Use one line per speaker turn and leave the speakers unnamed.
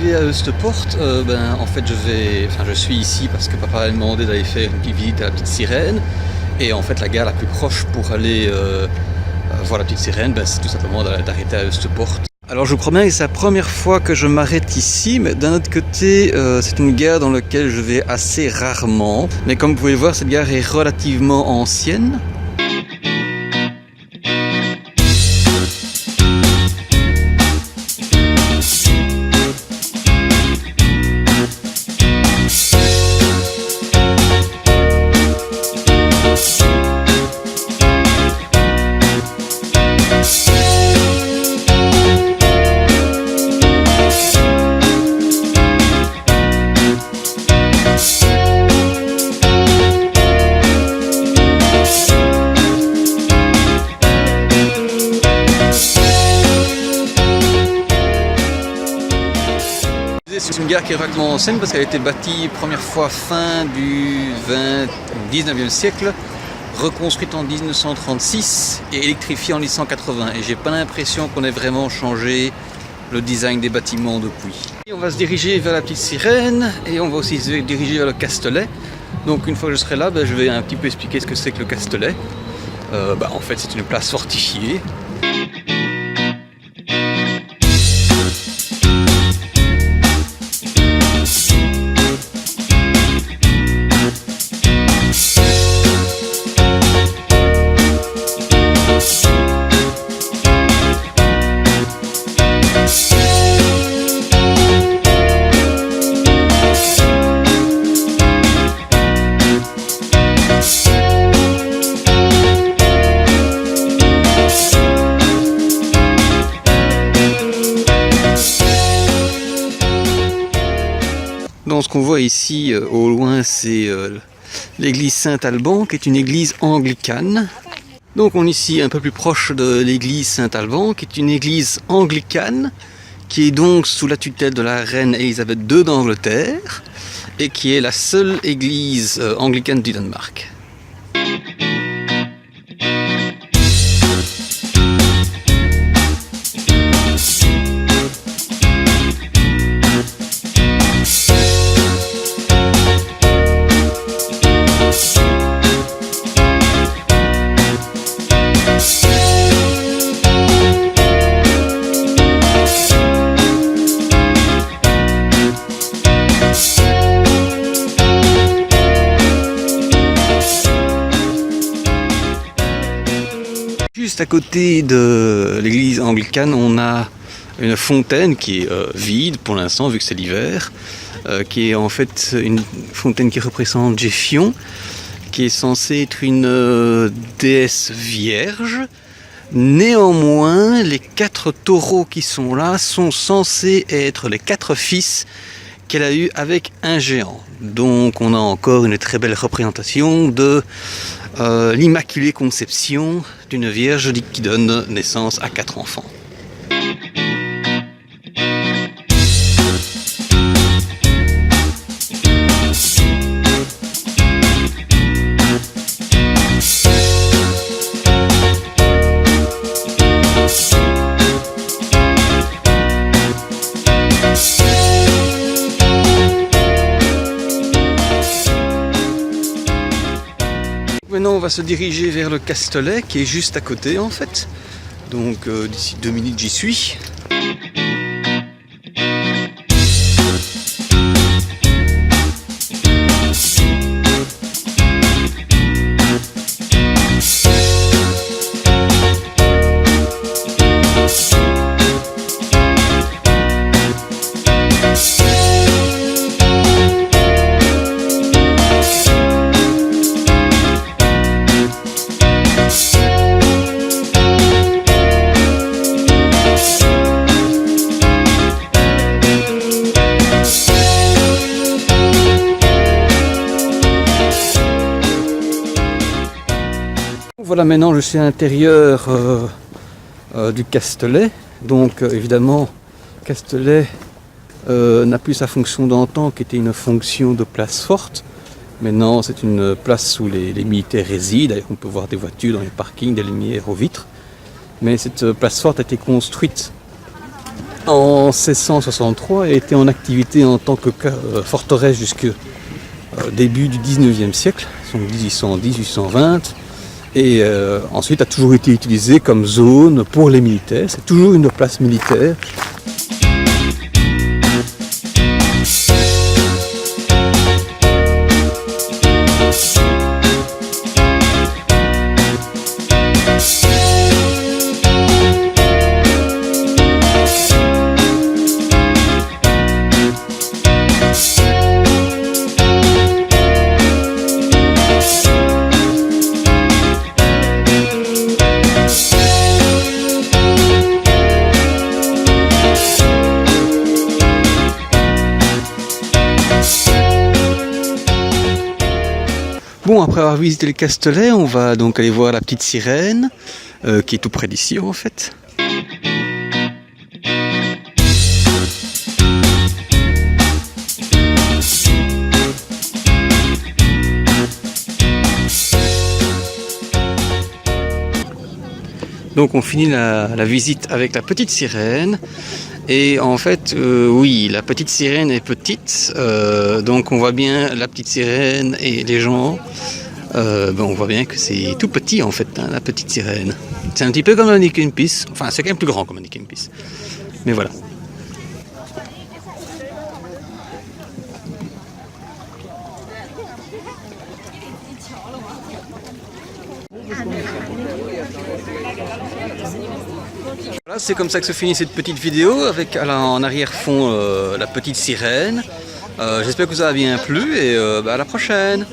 arrivé à Eusteport, en fait je suis ici parce que papa m'a demandé d'aller faire une petite visite à la Petite Sirène. Et en fait la gare la plus proche pour aller voir la Petite Sirène, c'est tout simplement d'arrêter à Eusteport. Alors je crois bien que c'est la première fois que je m'arrête ici, mais d'un autre côté c'est une gare dans laquelle je vais assez rarement. Mais comme vous pouvez le voir, cette gare est relativement ancienne. C'est une gare qui est relativement ancienne parce qu'elle a été bâtie première fois fin du 19e siècle, reconstruite en 1936 et électrifiée en 1980. Et j'ai pas l'impression qu'on ait vraiment changé le design des bâtiments depuis. Et on va se diriger vers la Petite Sirène et on va aussi se diriger vers le Castelet. Donc une fois que je serai là, je vais un petit peu expliquer ce que c'est que le Castelet. En fait c'est une place fortifiée. Donc ce qu'on voit ici au loin, c'est l'église Saint-Alban, qui est une église anglicane. Donc on est ici un peu plus proche de l'église Saint-Alban, qui est une église anglicane, qui est donc sous la tutelle de la reine Elisabeth II d'Angleterre, et qui est la seule église anglicane du Danemark. Juste à côté de l'église anglicane, on a une fontaine qui est vide pour l'instant, vu que c'est l'hiver, qui est en fait une fontaine qui représente Géphion, qui est censée être une déesse vierge. Néanmoins, les 4 taureaux qui sont là sont censés être les 4 fils qu'elle a eus avec un géant. Donc on a encore une très belle représentation de l'Immaculée Conception d'une Vierge qui donne naissance à 4 enfants. Maintenant on va se diriger vers le Castelet qui est juste à côté en fait. Donc d'ici 2 minutes j'y suis. Voilà, maintenant je suis à l'intérieur du Castelet. Donc évidemment, Castelet n'a plus sa fonction d'antan qui était une fonction de place forte. Maintenant c'est une place où les militaires résident. D'ailleurs on peut voir des voitures dans les parkings, des lumières aux vitres. Mais cette place forte a été construite en 1663 et était en activité en tant que forteresse jusqu'au début du 19e siècle, donc 1810-1820. Et ensuite a toujours été utilisé comme zone pour les militaires. C'est toujours une place militaire. Bon, après avoir visité le Castellet, on va donc aller voir la petite sirène, qui est tout près d'ici en fait. Donc on finit la visite avec la petite sirène. Et en fait, oui, la petite sirène est petite, donc on voit bien la petite sirène et les gens. On voit bien que c'est tout petit en fait, hein, la petite sirène. C'est un petit peu comme un Mannequin Peace, enfin c'est quand même plus grand comme un Mannequin Peace. Mais voilà. Voilà, c'est comme ça que se finit cette petite vidéo avec en arrière-fond la petite sirène. J'espère que ça a bien plu et à la prochaine.